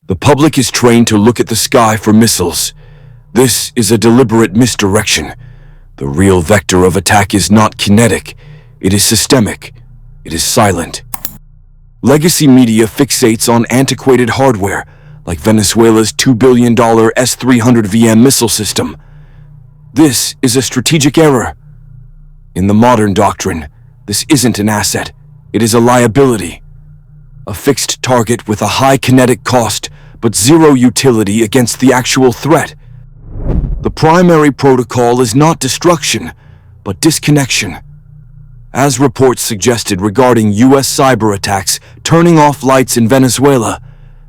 The public is trained to look at the sky for missiles. This is a deliberate misdirection. The real vector of attack is not kinetic. It is systemic. It is silent. Legacy media fixates on antiquated hardware, like Venezuela's $2 billion S-300VM missile system. This is a strategic error. In the modern doctrine, this isn't an asset. It is a liability. A fixed target with a high kinetic cost, but zero utility against the actual threat. The primary protocol is not destruction, but disconnection. As reports suggested regarding U.S. cyberattacks turning off lights in Venezuela,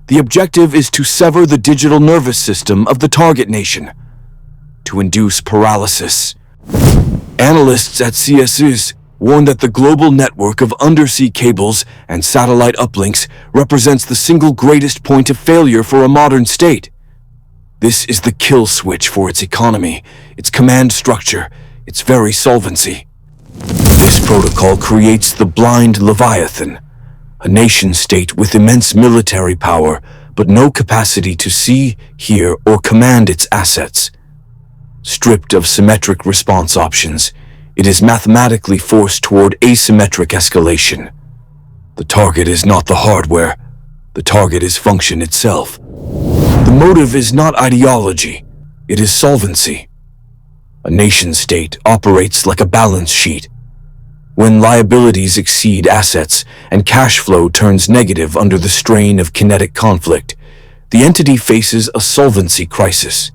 the objective is to sever the digital nervous system of the target nation, to induce paralysis. Analysts at CSIS warn that the global network of undersea cables and satellite uplinks represents the single greatest point of failure for a modern state. This is the kill switch for its economy, its command structure, its very solvency. This protocol creates the blind Leviathan, a nation-state with immense military power, but no capacity to see, hear, or command its assets. Stripped of symmetric response options, it is mathematically forced toward asymmetric escalation. The target is not the hardware. The target is function itself. The motive is not ideology. It is solvency. A nation-state operates like a balance sheet. When liabilities exceed assets and cash flow turns negative under the strain of kinetic conflict, the entity faces a solvency crisis.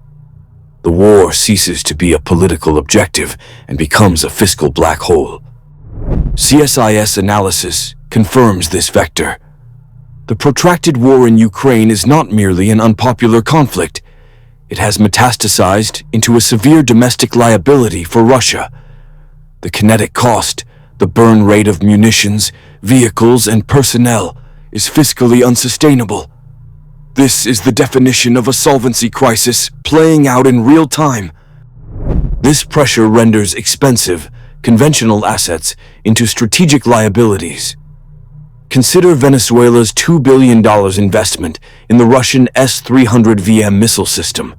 The war ceases to be a political objective and becomes a fiscal black hole. CSIS analysis confirms this vector. The protracted war in Ukraine is not merely an unpopular conflict. It has metastasized into a severe domestic liability for Russia. The kinetic cost, the burn rate of munitions, vehicles, and personnel is fiscally unsustainable. This is the definition of a solvency crisis playing out in real time. This pressure renders expensive, conventional assets into strategic liabilities. Consider Venezuela's $2 billion investment in the Russian S-300VM missile system.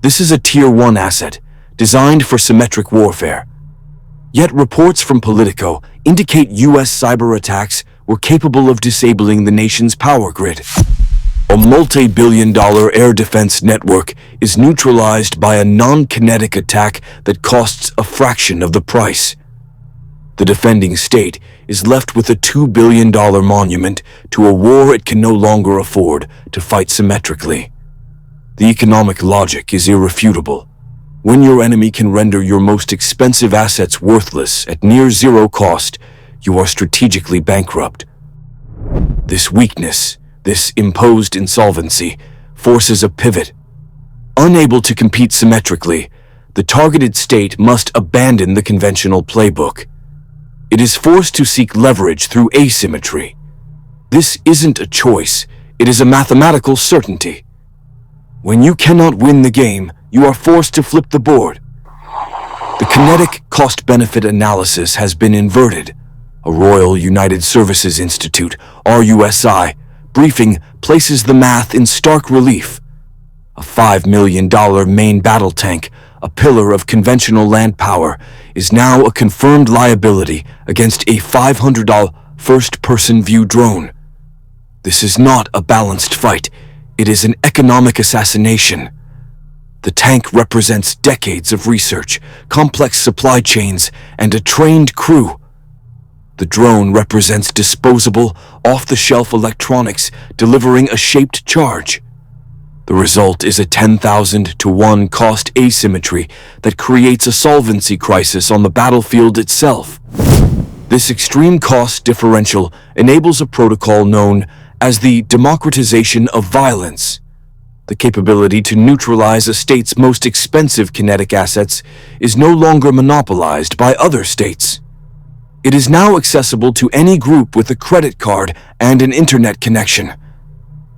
This is a Tier 1 asset, designed for symmetric warfare. Yet reports from Politico indicate U.S. cyberattacks were capable of disabling the nation's power grid. A multi-billion-dollar air defense network is neutralized by a non-kinetic attack that costs a fraction of the price. The defending state is left with a $2 billion monument to a war it can no longer afford to fight symmetrically. The economic logic is irrefutable. When your enemy can render your most expensive assets worthless at near zero cost, you are strategically bankrupt. This weakness, this imposed insolvency, forces a pivot. Unable to compete symmetrically, the targeted state must abandon the conventional playbook. It is forced to seek leverage through asymmetry. This isn't a choice, it is a mathematical certainty. When you cannot win the game, you are forced to flip the board. The kinetic cost-benefit analysis has been inverted. A Royal United Services Institute, RUSI, briefing places the math in stark relief. A $5 million main battle tank, a pillar of conventional land power, is now a confirmed liability against a $500 first-person view drone. This is not a balanced fight. It is an economic assassination. The tank represents decades of research, complex supply chains, and a trained crew. The drone represents disposable, off-the-shelf electronics delivering a shaped charge. The result is a 10,000 to 1 cost asymmetry that creates a solvency crisis on the battlefield itself. This extreme cost differential enables a protocol known as the democratization of violence. The capability to neutralize a state's most expensive kinetic assets is no longer monopolized by other states. It is now accessible to any group with a credit card and an internet connection.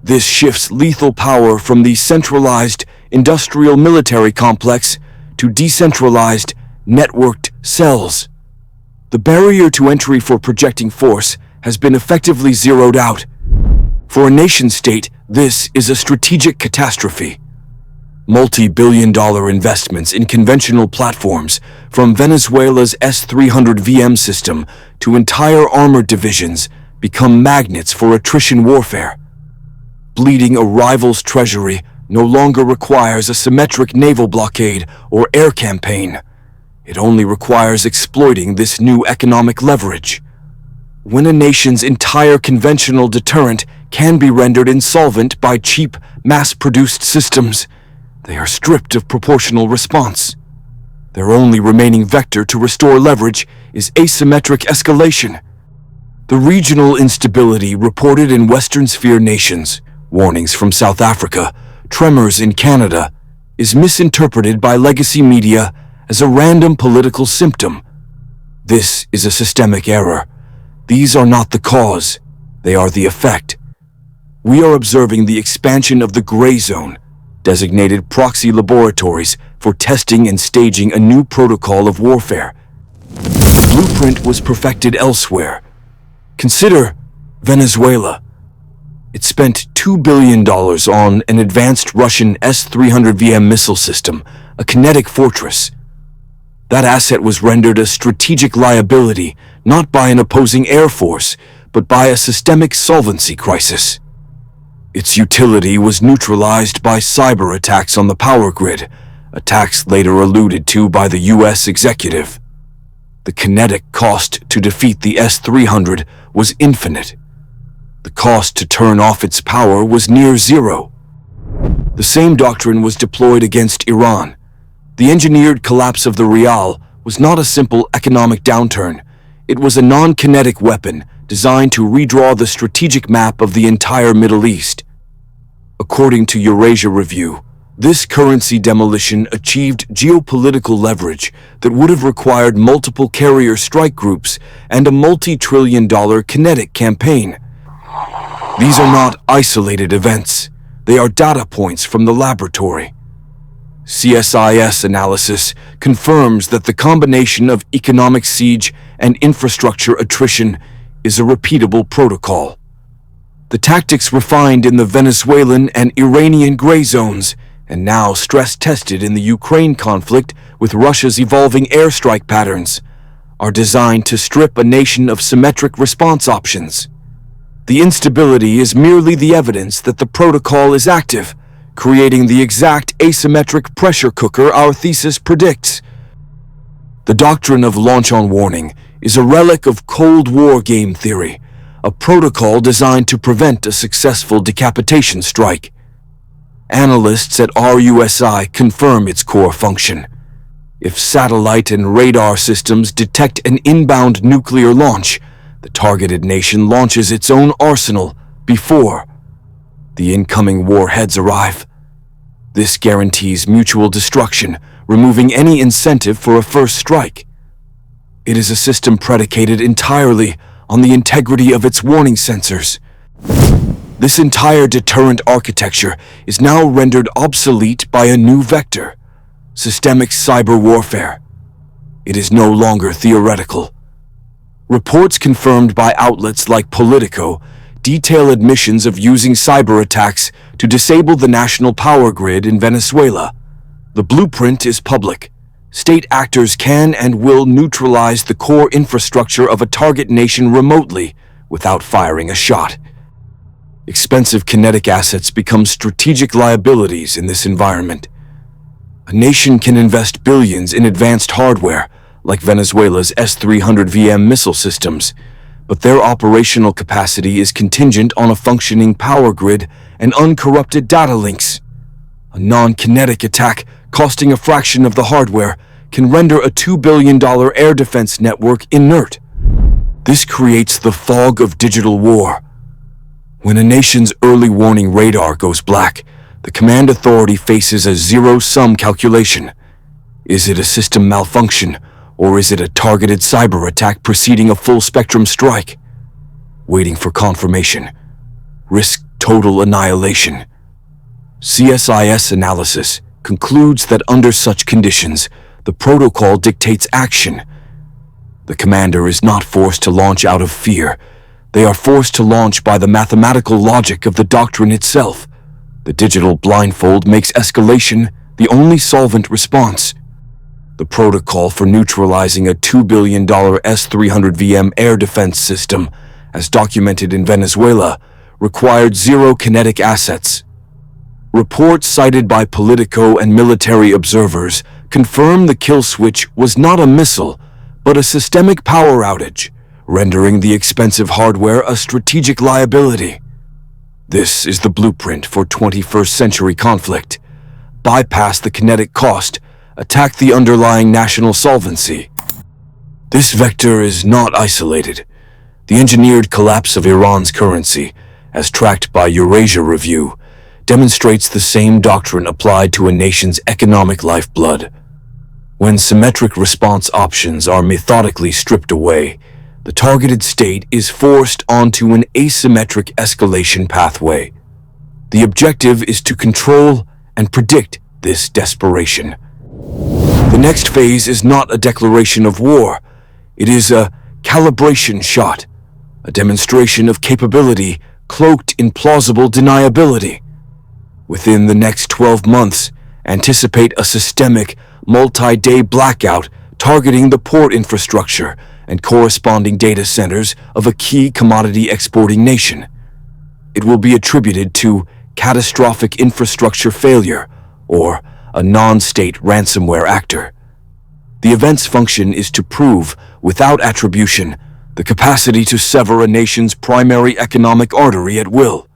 This shifts lethal power from the centralized industrial military complex to decentralized, networked cells. The barrier to entry for projecting force has been effectively zeroed out. For a nation-state, This is a strategic catastrophe. Multi-billion-dollar investments in conventional platforms, from Venezuela's S-300 VM system to entire armored divisions, become magnets for attrition warfare. Bleeding a rival's treasury no longer requires a symmetric naval blockade or air campaign. It only requires exploiting this new economic leverage. When a nation's entire conventional deterrent can be rendered insolvent by cheap, mass-produced systems, they are stripped of proportional response. Their only remaining vector to restore leverage is asymmetric escalation. The regional instability reported in Western Sphere nations, warnings from South Africa, tremors in Canada, is misinterpreted by legacy media as a random political symptom. This is a systemic error. These are not the cause, they are the effect. We are observing the expansion of the gray zone, designated proxy laboratories for testing and staging a new protocol of warfare. The blueprint was perfected elsewhere. Consider Venezuela. It spent $2 billion on an advanced Russian S-300 VM missile system, a kinetic fortress. That asset was rendered a strategic liability, not by an opposing air force, but by a systemic solvency crisis. Its utility was neutralized by cyberattacks on the power grid, attacks later alluded to by the U.S. executive. The kinetic cost to defeat the S-300 was infinite. The cost to turn off its power was near zero. The same doctrine was deployed against Iran. The engineered collapse of the rial was not a simple economic downturn. It was a non-kinetic weapon designed to redraw the strategic map of the entire Middle East. According to Eurasia Review, this currency demolition achieved geopolitical leverage that would have required multiple carrier strike groups and a multi-trillion-dollar kinetic campaign. These are not isolated events. They are data points from the laboratory. CSIS analysis confirms that the combination of economic siege and infrastructure attrition is a repeatable protocol. The tactics refined in the Venezuelan and Iranian gray zones, and now stress-tested in the Ukraine conflict with Russia's evolving airstrike patterns, are designed to strip a nation of symmetric response options. The instability is merely the evidence that the protocol is active, creating the exact asymmetric pressure cooker our thesis predicts. The doctrine of launch on warning is a relic of Cold War game theory, a protocol designed to prevent a successful decapitation strike. Analysts at RUSI confirm its core function. If satellite and radar systems detect an inbound nuclear launch, the targeted nation launches its own arsenal before the incoming warheads arrive. This guarantees mutual destruction, removing any incentive for a first strike. It is a system predicated entirely on the integrity of its warning sensors. This entire deterrent architecture is now rendered obsolete by a new vector: systemic cyber warfare. It is no longer theoretical. Reports confirmed by outlets like Politico detail admissions of using cyberattacks to disable the national power grid in Venezuela. The blueprint is public. State actors can and will neutralize the core infrastructure of a target nation remotely without firing a shot. Expensive kinetic assets become strategic liabilities in this environment. A nation can invest billions in advanced hardware, like Venezuela's S-300 VM missile systems, but their operational capacity is contingent on a functioning power grid and uncorrupted data links. A non-kinetic attack costing a fraction of the hardware can render a $2 billion air defense network inert. This creates the fog of digital war. When a nation's early warning radar goes black, the command authority faces a zero-sum calculation. Is it a system malfunction, or is it a targeted cyber attack preceding a full-spectrum strike? Waiting for confirmation. Risk total annihilation. CSIS analysis concludes that under such conditions, the protocol dictates action. The commander is not forced to launch out of fear. They are forced to launch by the mathematical logic of the doctrine itself. The digital blindfold makes escalation the only solvent response. The protocol for neutralizing a $2 billion S-300VM air defense system, as documented in Venezuela, required zero kinetic assets. Reports cited by Politico and military observers confirm the kill switch was not a missile, but a systemic power outage, rendering the expensive hardware a strategic liability. This is the blueprint for 21st century conflict. Bypass the kinetic cost, attack the underlying national solvency. This vector is not isolated. The engineered collapse of Iran's currency, as tracked by Eurasia Review, demonstrates the same doctrine applied to a nation's economic lifeblood. When symmetric response options are methodically stripped away, the targeted state is forced onto an asymmetric escalation pathway. The objective is to control and predict this desperation. The next phase is not a declaration of war. It is a calibration shot, a demonstration of capability cloaked in plausible deniability. Within the next 12 months, anticipate a systemic, multi-day blackout targeting the port infrastructure and corresponding data centers of a key commodity exporting nation. It will be attributed to catastrophic infrastructure failure or a non-state ransomware actor. The event's function is to prove, without attribution, the capacity to sever a nation's primary economic artery at will.